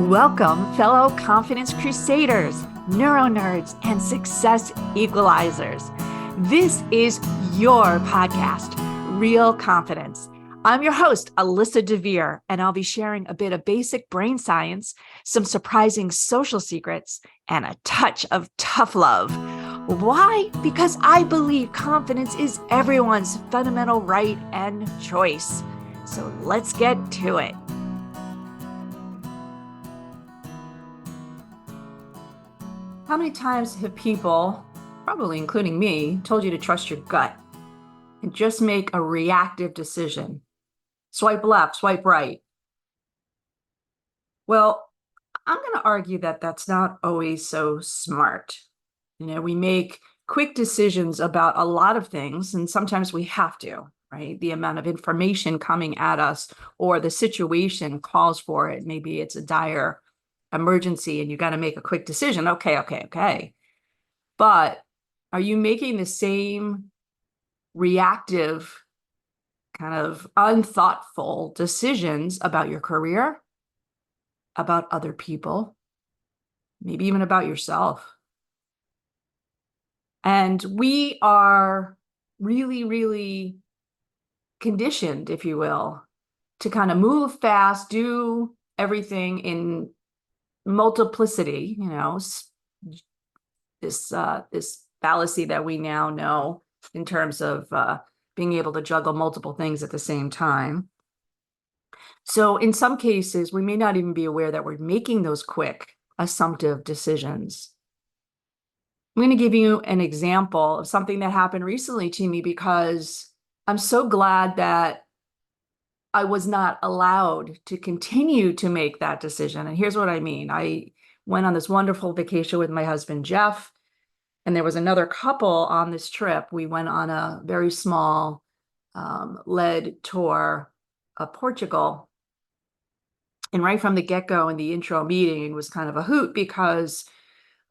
Welcome, fellow confidence crusaders, neuro nerds, and success equalizers. This is your podcast, Real Confidence. I'm your host, Alyssa DeVere, and I'll be sharing a bit of basic brain science, some surprising social secrets, and a touch of tough love. Why? Because I believe confidence is everyone's fundamental right and choice. So let's get to it. How many times have people, probably including me, told you to trust your gut and just make a reactive decision? Swipe left, swipe right. Well, I'm going to argue that that's not always so smart. We make quick decisions about a lot of things, and sometimes we have to, right? The amount of information coming at us or the situation calls for it. Maybe it's a dire emergency and you got to make a quick decision. Okay. But are you making the same reactive, kind of unthoughtful decisions about your career, about other people, maybe even about yourself? And we are really, really conditioned, if you will, to kind of move fast, do everything in multiplicity, this fallacy that we now know in terms of being able to juggle multiple things at the same time. So in some cases, we may not even be aware that we're making those quick, assumptive decisions. I'm going to give you an example of something that happened recently to me because I'm so glad that I was not allowed to continue to make that decision. And here's what I mean. I went on this wonderful vacation with my husband, Jeff, and there was another couple on this trip. We went on a very small led tour of Portugal. And right from the get-go in the intro meeting was kind of a hoot because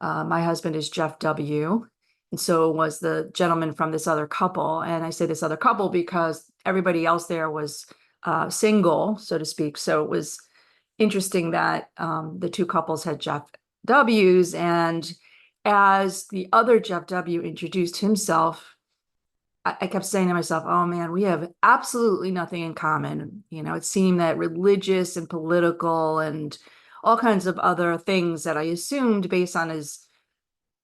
my husband is Jeff W. And so was the gentleman from this other couple. And I say this other couple because everybody else there was single, so to speak. So it was interesting that the two couples had Jeff W's. And as the other Jeff W introduced himself, I kept saying to myself, oh man, we have absolutely nothing in common. It seemed that religious and political and all kinds of other things that I assumed based on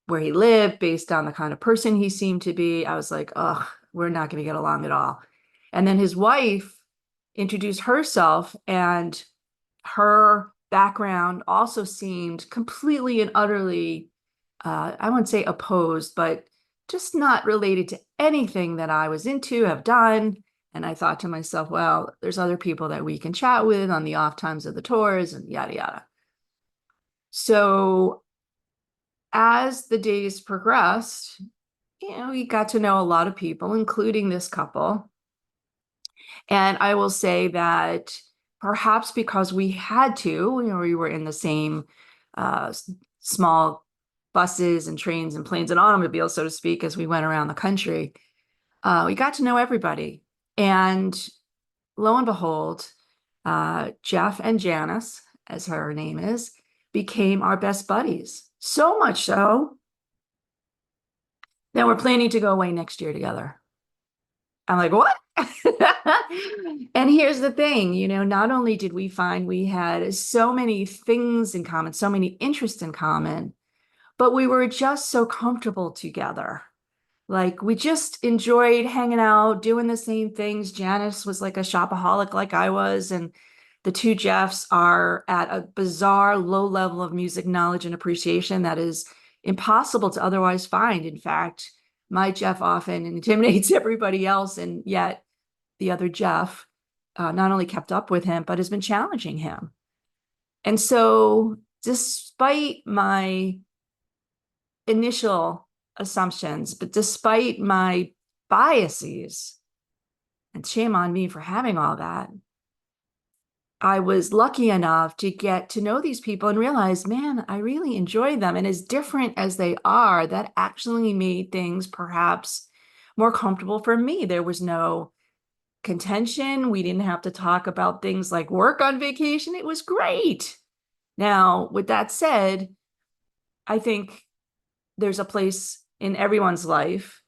where he lived, based on the kind of person he seemed to be, I was like, oh, we're not going to get along at all. And then his wife introduced herself, and her background also seemed completely and utterly, I wouldn't say opposed, but just not related to anything that I was into, have done. And I thought to myself, well, there's other people that we can chat with on the off times of the tours and yada, yada. So as the days progressed, we got to know a lot of people, including this couple. And I will say that perhaps because we had to, we were in the same small buses and trains and planes and automobiles, so to speak, as we went around the country, we got to know everybody. And lo and behold, Jeff and Janice, as her name is, became our best buddies. So much so that we're planning to go away next year together. I'm like, what? And here's the thing, not only did we find we had so many things in common, so many interests in common, but we were just so comfortable together. Like we just enjoyed hanging out, doing the same things. Janice was like a shopaholic like I was, and the two Jeffs are at a bizarre low level of music knowledge and appreciation that is impossible to otherwise find. In fact, my Jeff often intimidates everybody else, and yet the other Jeff not only kept up with him, but has been challenging him. And so despite my initial assumptions, but despite my biases, and shame on me for having all that, I was lucky enough to get to know these people and realize, man, I really enjoy them. And as different as they are, that actually made things perhaps more comfortable for me. There was no contention. We didn't have to talk about things like work on vacation. It was great. Now, with that said, I think there's a place in everyone's life,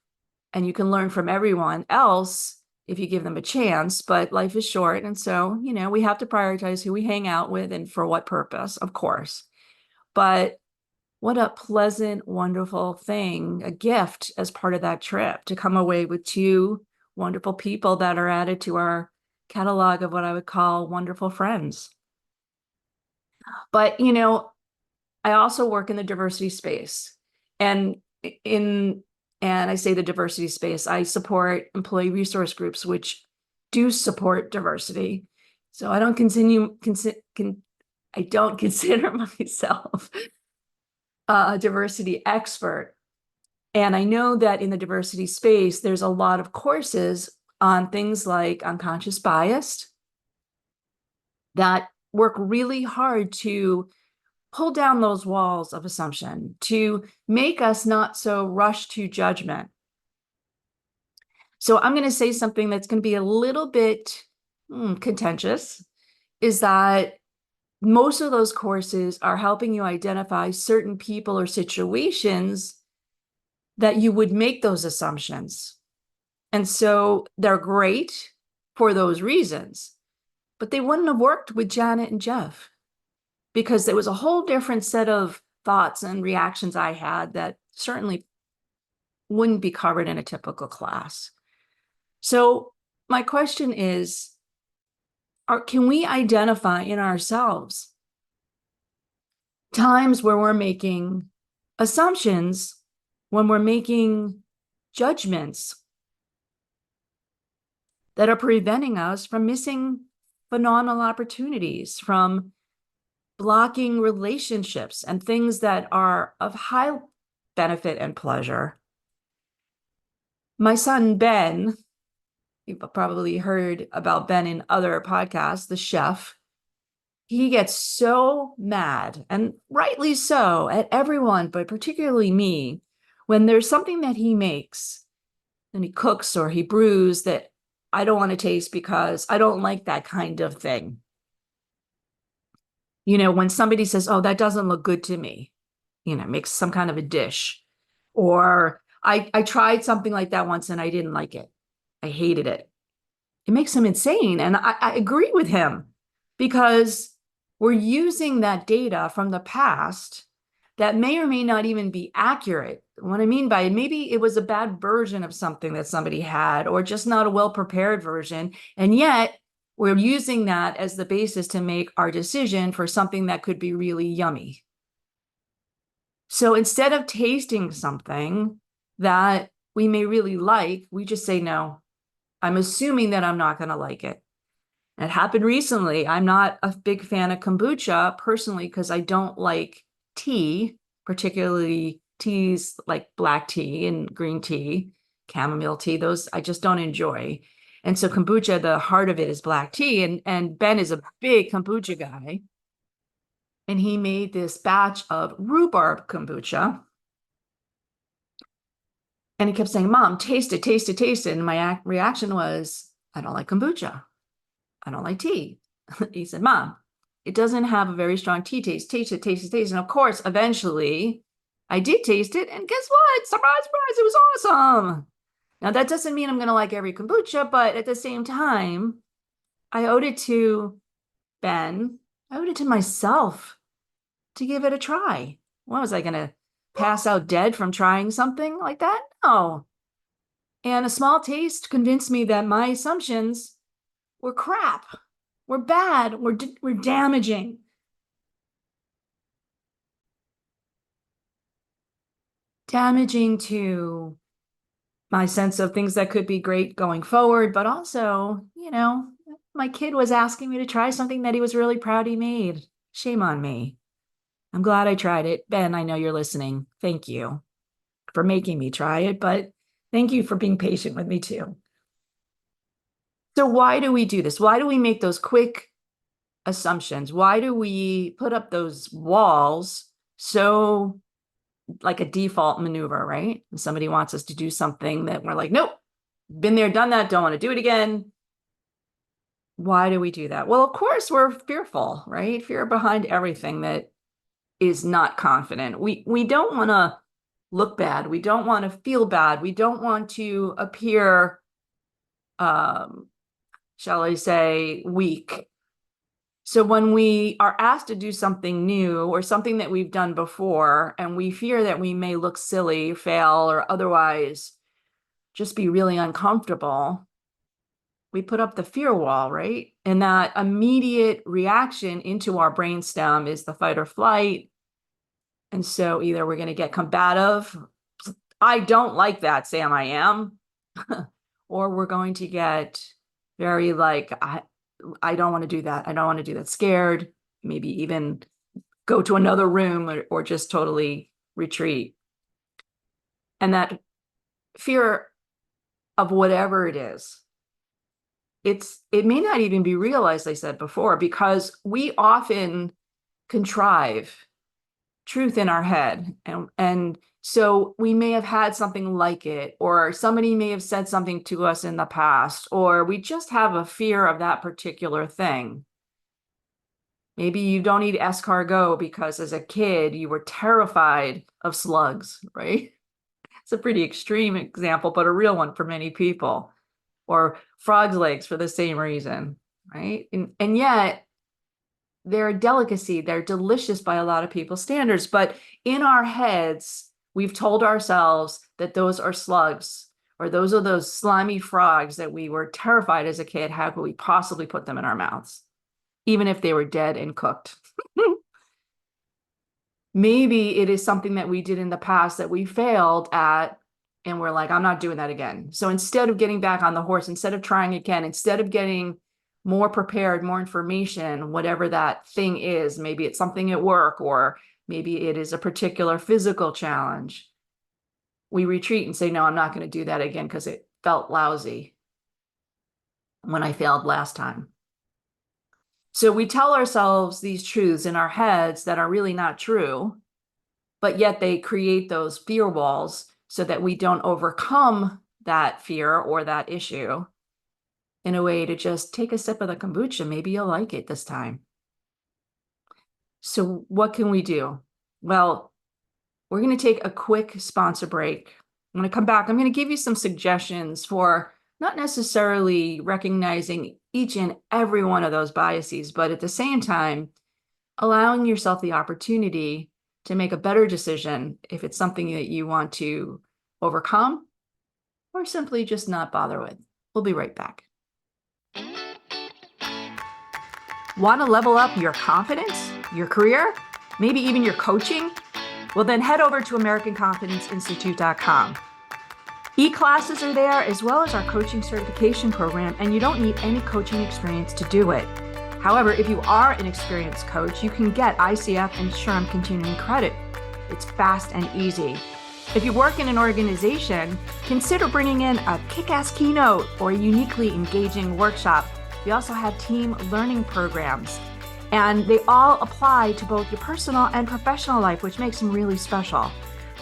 and you can learn from everyone else if you give them a chance, but life is short. And so, we have to prioritize who we hang out with and for what purpose, of course. But what a pleasant, wonderful thing, a gift as part of that trip to come away with two wonderful people that are added to our catalog of what I would call wonderful friends. But, I also work in the diversity space. And in and I say the diversity space, I support employee resource groups which do support diversity. So I don't I don't consider myself a diversity expert. And I know that in the diversity space, there's a lot of courses on things like unconscious bias that work really hard to pull down those walls of assumption, to make us not so rush to judgment. So I'm going to say something that's going to be a little bit contentious, is that most of those courses are helping you identify certain people or situations that you would make those assumptions. And so they're great for those reasons, but they wouldn't have worked with Janet and Jeff, because there was a whole different set of thoughts and reactions I had that certainly wouldn't be covered in a typical class. So my question is, can we identify in ourselves times where we're making assumptions, when we're making judgments that are preventing us from missing phenomenal opportunities, from blocking relationships and things that are of high benefit and pleasure? My son, Ben, you've probably heard about Ben in other podcasts, the chef. He gets so mad, and rightly so, at everyone, but particularly me, when there's something that he makes and he cooks or he brews that I don't want to taste because I don't like that kind of thing. When somebody says, oh, that doesn't look good to me, makes some kind of a dish. Or I tried something like that once and I didn't like it. I hated it. It makes him insane. And I agree with him, because we're using that data from the past that may or may not even be accurate. What I mean by it, maybe it was a bad version of something that somebody had, or just not a well-prepared version. And yet we're using that as the basis to make our decision for something that could be really yummy. So instead of tasting something that we may really like, we just say, no, I'm assuming that I'm not going to like it. It happened recently. I'm not a big fan of kombucha personally because I don't like tea, particularly teas like black tea and green tea, chamomile tea. Those I just don't enjoy. And so kombucha, the heart of it is black tea. And Ben is a big kombucha guy. And he made this batch of rhubarb kombucha. And he kept saying, Mom, taste it, taste it, taste it. And my reaction was, I don't like kombucha. I don't like tea. He said, Mom, it doesn't have a very strong tea taste. Taste it, taste it, taste it. And of course, eventually I did taste it. And guess what? Surprise, surprise, it was awesome. Now, that doesn't mean I'm going to like every kombucha, but at the same time, I owed it to Ben. I owed it to myself to give it a try. What was I going to pass out dead from trying something like that? No. And a small taste convinced me that my assumptions were crap. We're bad. We're damaging. Damaging to my sense of things that could be great going forward, but also, my kid was asking me to try something that he was really proud he made. Shame on me. I'm glad I tried it. Ben, I know you're listening. Thank you for making me try it, but thank you for being patient with me too. So why do we do this? Why do we make those quick assumptions? Why do we put up those walls so like a default maneuver, right? When somebody wants us to do something that we're like, nope, been there, done that, don't want to do it again. Why do we do that? Well, of course, we're fearful, right? Fear behind everything that is not confident. We don't want to look bad. We don't want to feel bad. We don't want to appear, um, shall I say, weak. So when we are asked to do something new or something that we've done before, and we fear that we may look silly, fail, or otherwise just be really uncomfortable, we put up the fear wall, right? And that immediate reaction into our brainstem is the fight or flight. And so either we're going to get combative, I don't like that, Sam, I am, or we're going to get very like, I don't want to do that. I don't want to do that. Scared, maybe even go to another room or just totally retreat. And that fear of whatever it is, it may not even be real, as I said before, because we often contrive truth in our head. And so we may have had something like it, or somebody may have said something to us in the past, or we just have a fear of that particular thing. Maybe you don't eat escargot because as a kid you were terrified of slugs, right? It's a pretty extreme example, but a real one for many people. Or frog's legs for the same reason, right? And yet they're a delicacy. They're delicious by a lot of people's standards. But in our heads, we've told ourselves that those are slugs, or those are those slimy frogs that we were terrified as a kid. How could we possibly put them in our mouths, even if they were dead and cooked? Maybe it is something that we did in the past that we failed at, and we're like, I'm not doing that again. So instead of getting back on the horse, instead of trying again, instead of getting more prepared, more information, whatever that thing is, maybe it's something at work, or maybe it is a particular physical challenge, we retreat and say, no, I'm not going to do that again because it felt lousy when I failed last time. So we tell ourselves these truths in our heads that are really not true, but yet they create those fear walls so that we don't overcome that fear or that issue in a way to just take a sip of the kombucha. Maybe you'll like it this time. So what can we do? Well, we're going to take a quick sponsor break. I'm going to come back. I'm going to give you some suggestions for not necessarily recognizing each and every one of those biases, but at the same time, allowing yourself the opportunity to make a better decision if it's something that you want to overcome or simply just not bother with. We'll be right back. Want to level up your confidence, your career, maybe even your coaching? Well, then head over to AmericanConfidenceInstitute.com. E-classes are there, as well as our coaching certification program, and you don't need any coaching experience to do it. However, if you are an experienced coach, you can get ICF and SHRM continuing credit. It's fast and easy. If you work in an organization, consider bringing in a kick-ass keynote or a uniquely engaging workshop. We also have team learning programs, and they all apply to both your personal and professional life, which makes them really special.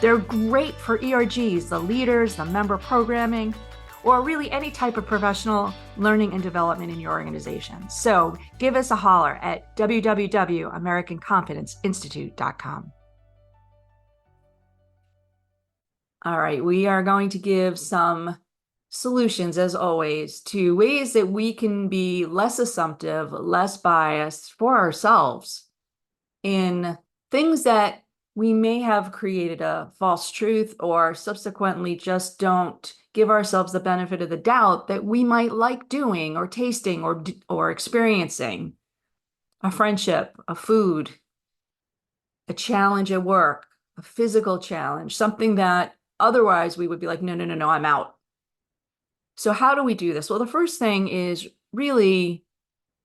They're great for ERGs, the leaders, the member programming, or really any type of professional learning and development in your organization. So give us a holler at www.AmericanConfidenceInstitute.com. All right, we are going to give some solutions, as always, to ways that we can be less assumptive, less biased for ourselves in things that we may have created a false truth or subsequently just don't give ourselves the benefit of the doubt that we might like doing or tasting or experiencing. A friendship, a food, a challenge at work, a physical challenge, something that otherwise we would be like, no, no, no, no, I'm out. So how do we do this? Well, the first thing is really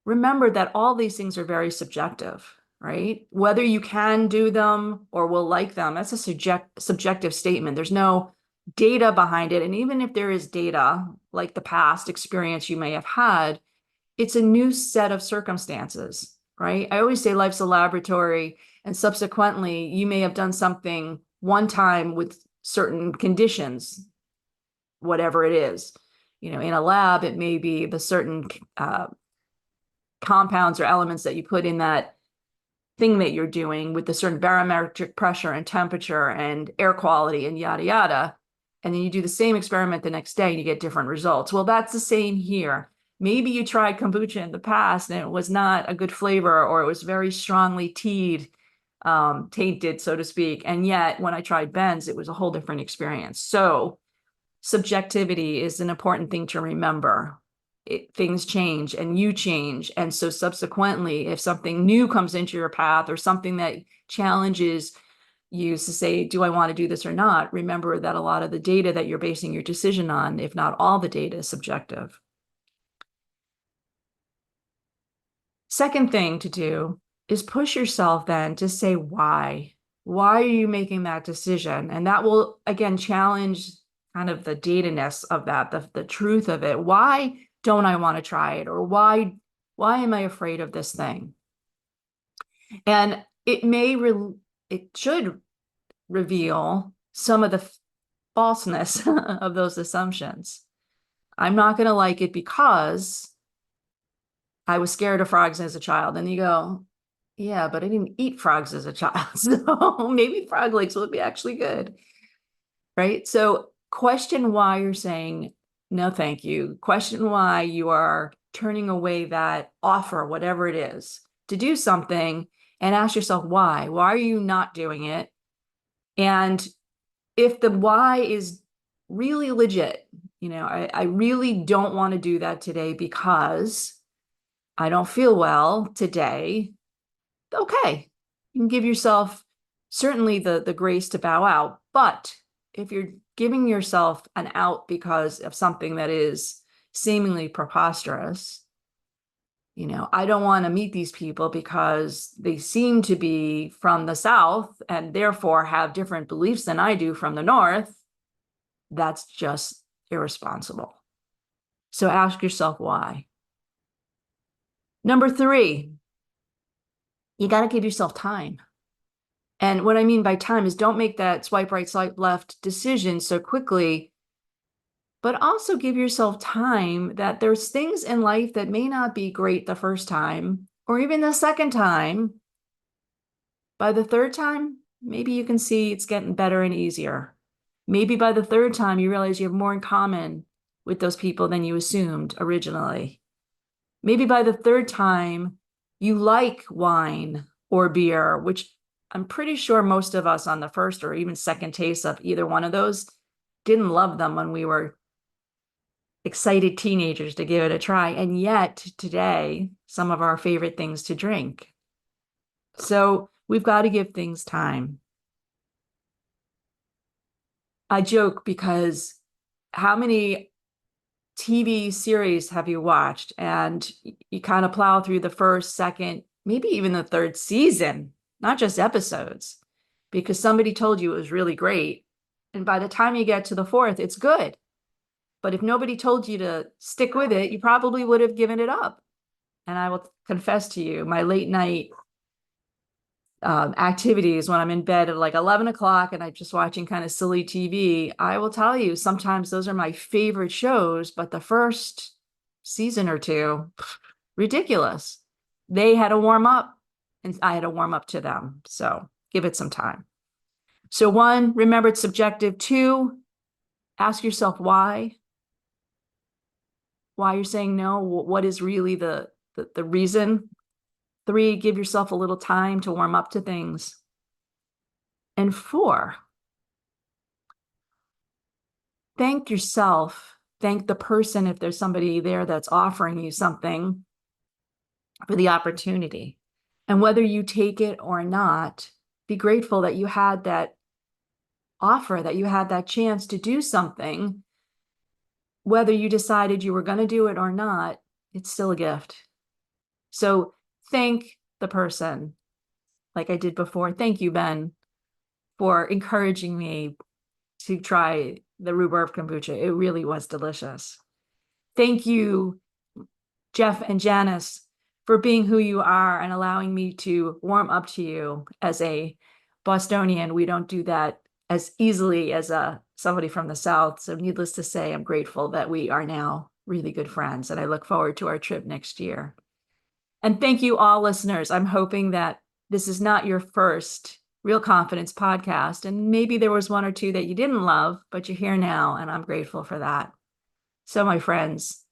remember that all these things are very subjective, right? Whether you can do them or will like them, that's a subjective statement. There's no data behind it. And even if there is data, like the past experience you may have had, it's a new set of circumstances, right? I always say life's a laboratory, and subsequently you may have done something one time with certain conditions, whatever it is. You know, in a lab, it may be the certain compounds or elements that you put in that thing that you're doing with the certain barometric pressure and temperature and air quality and yada, yada. And then you do the same experiment the next day and you get different results. Well, that's the same here. Maybe you tried kombucha in the past and it was not a good flavor, or it was very strongly teed, tainted, so to speak. And yet when I tried Ben's, it was a whole different experience. So subjectivity is an important thing to remember. Things change and you change. And so subsequently, if something new comes into your path or something that challenges you to say, do I want to do this or not? Remember that a lot of the data that you're basing your decision on, if not all the data, is subjective. Second thing to do is push yourself then to say why. Why are you making that decision? And that will, again, challenge kind of the data-ness of that, the truth of it. Why don't I want to try it? Or why am I afraid of this thing? And it should reveal some of the falseness of those assumptions. I'm not going to like it because I was scared of frogs as a child. And you go, yeah, but I didn't eat frogs as a child. So maybe frog legs would be actually good. Right? So question why you're saying no, thank you. Question why you are turning away that offer, whatever it is, to do something, and ask yourself why. Why are you not doing it? And if the why is really legit, I really don't want to do that today because I don't feel well today. Okay, you can give yourself certainly the grace to bow out. But if you're giving yourself an out because of something that is seemingly preposterous, I don't want to meet these people because they seem to be from the South and therefore have different beliefs than I do from the North, that's just irresponsible. So ask yourself why. Number 3, you got to give yourself time. And what I mean by time is don't make that swipe right, swipe left decision so quickly, but also give yourself time that there's things in life that may not be great the first time or even the second time. By the third time, maybe you can see it's getting better and easier. Maybe by the third time, you realize you have more in common with those people than you assumed originally. Maybe by the third time, you like wine or beer, which I'm pretty sure most of us on the first or even second taste of either one of those didn't love them when we were excited teenagers to give it a try. And yet today, some of our favorite things to drink. So we've got to give things time. I joke because how many TV series have you watched? And you kind of plow through the first, second, maybe even the third season, not just episodes, because somebody told you it was really great. And by the time you get to the fourth, it's good. But if nobody told you to stick with it, you probably would have given it up. And I will confess to you, my late night activities when I'm in bed at like 11 o'clock and I'm just watching kind of silly TV, I will tell you, sometimes those are my favorite shows, but the first season or two, ridiculous. They had to warm up and I had to warm up to them. So give it some time. So 1, remember it's subjective. 2, ask yourself why you're saying no. What is really the reason? 3, give yourself a little time to warm up to things. And 4, thank yourself. Thank the person, if there's somebody there that's offering you something, for the opportunity. And whether you take it or not, be grateful that you had that offer, that you had that chance to do something. Whether you decided you were going to do it or not, it's still a gift. So thank the person, like I did before. Thank you, Ben, for encouraging me to try the rhubarb kombucha. It really was delicious. Thank you, Jeff and Janice, for being who you are and allowing me to warm up to you as a Bostonian. We don't do that as easily as somebody from the South. So needless to say, I'm grateful that we are now really good friends, and I look forward to our trip next year. And thank you all listeners. I'm hoping that this is not your first Real Confidence podcast. And maybe there was one or two that you didn't love, but you're here now, and I'm grateful for that. So my friends,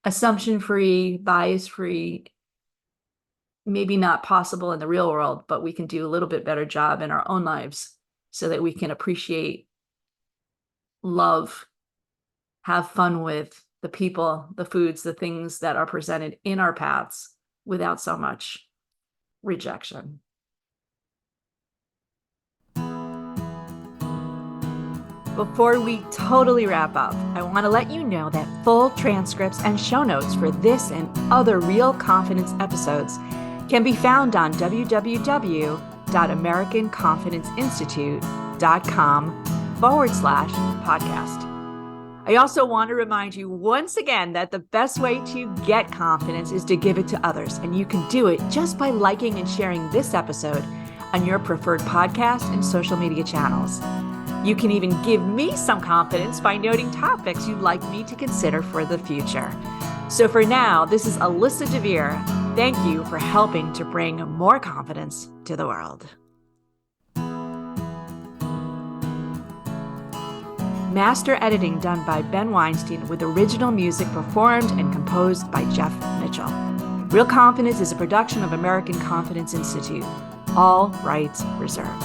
assumption-free, bias-free, maybe not possible in the real world, but we can do a little bit better job in our own lives so that we can appreciate, love, have fun with the people, the foods, the things that are presented in our paths without so much rejection. Before we totally wrap up, I want to let you know that full transcripts and show notes for this and other Real Confidence episodes can be found on www.americanconfidenceinstitute.com/podcast. I also want to remind you once again that the best way to get confidence is to give it to others, and you can do it just by liking and sharing this episode on your preferred podcast and social media channels. You can even give me some confidence by noting topics you'd like me to consider for the future. So for now, this is Alyssa DeVere. Thank you for helping to bring more confidence to the world. Master editing done by Ben Weinstein with original music performed and composed by Jeff Mitchell. Real Confidence is a production of American Confidence Institute. All rights reserved.